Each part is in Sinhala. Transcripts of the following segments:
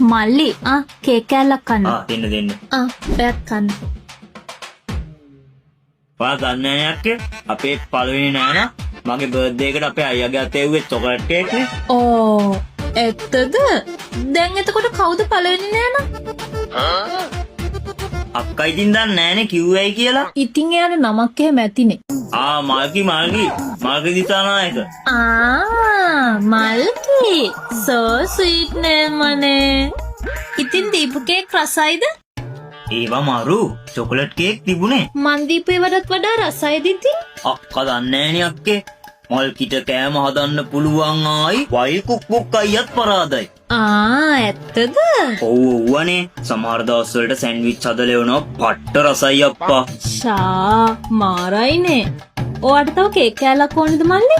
මල්ලි කේක් කෑල්ලක් කන්න. දෙන්න. ඔයක් කන්න. ඔයා දන්නේ නැහැ අක්කේ අපේ පළවෙනි නෑනා මගේ බර්ත්ඩේ එකට අපේ අයියාගේ අතේ එව්වේ චොකලට් කේක් නේ. ඕ ඇත්තද? දැන් එතකොට කවුද පළවෙනි නෑනා? අක්කා ඉතින් දන්නේ නෑනේ කිව්වයි කියලා. ඉතින් එයාට නමක් එහෙම ඇතිනේ. මාල්කි දිසානායක. මල්කි so sweet name අනේ. ඉතින් දීපු කේක් රසයිද? ඒවා මාරු චොකලට් කේක් තිබුණේ. මන් දීපේ වඩාත් වඩා රසයිද ඉතින්? අක්කා දන්නේ නෑනේ අක්කේ. මල්කිට කෑම හදන්න පුළුවන් ආයි වයිල් කුක්කුක් අයියත් පරාදයි. ඇත්තද? ඔව්වනේ සමහර දවස් වලට සෑන්ඩ්විච් හදලා එවනවා පට්ට රසයි අප්පා. මාරයිනේ. ඔයාට තව කේක් කෑල්ලක් ඕනේද මල්ලි?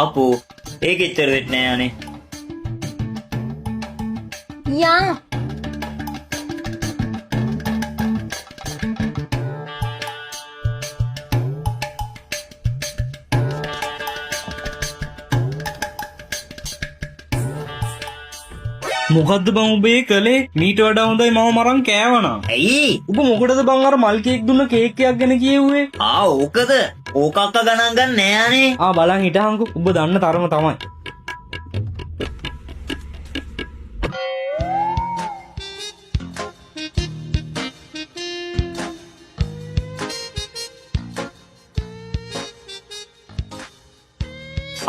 අපෝ ඒක ඉතර වෙත් නෑ අනේ. යා මොකද්ද බං උඹේ කලේ? මීට වඩා හොඳයි මම මරන් කෑවනා. ඇයි? උඹ මොකටද බං අර මල් කේක් දුන්න කේක් එකක් ගැන කියෙව්වේ? ඕකද? ඕක අක්කා ගණන් ගන්න නෑනේ. බලන් හිටහන්කෝ. උඹ දන්න තරම තමයි.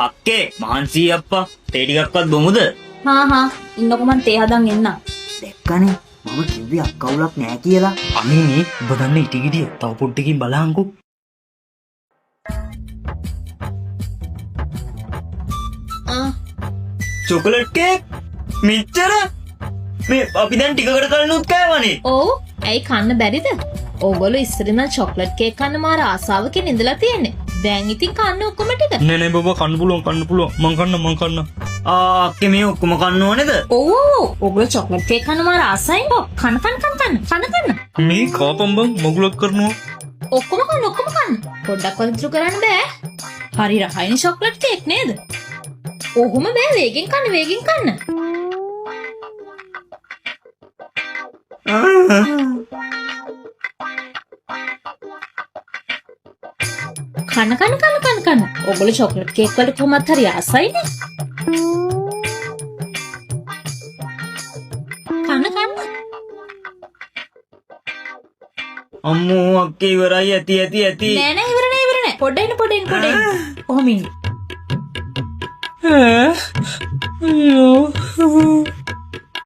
අක්කේ මහන්සි අප්පා තේ ටිකක්වත් බොමුද? ඉන්නකො මං තේ හදන් එන්න. දැක්කනේ මම කිව්වේ අක්කවුලක් නෑ කියලා. අනේනේ උඹ දන්න ඉටිගිඩිය තව පොඩ්ඩකින් බලහන්කෝ. චොකලට් කේක් මෙච්චර මේ අපි දැන් ටිකකට කලිනුත් කෑවනේ. ඔව් ඇයි කන්න බැරිද? ඕගොල්ලෝ ඉස්සර ඉඳන් චොක්ලට් කේක් කන්න මාර ආසාවකින් ඉඳලා තියෙන්නේ. දැන් ඉතින් කන්න ඔක්කොම ටික. නෑ බබා කන්න පුළුවන්. මං කන්න. අක්කේ මේ ඔක්කොම කන්න ඕනේද? ඔව් ඕගොල්ලෝ චොක්ලට් කේක් කන්න මාර ආසයින් කන්න. මේ කාපම් බං මගුලක් කරනවා. ඔක්කොම කන්න. පොඩ්ඩක් වදිතු කරන්න බෑ. හරි රහයිනේ චොක්ලට් කේක් නේද? ඔහොම බෑ වේගෙන් කන්න. කන්න. ඔයගොල්ලෝ චොක්ලට් කේක් වලට කොහොමත් හරි ආසයිනේ. කන්න. අම්මෝ අක්කේ ඉවරයි ඇති. නෑ ඉවර නෑ. පොඩ්ඩයින්. කොහොම ඉන්නේ? අයියෝ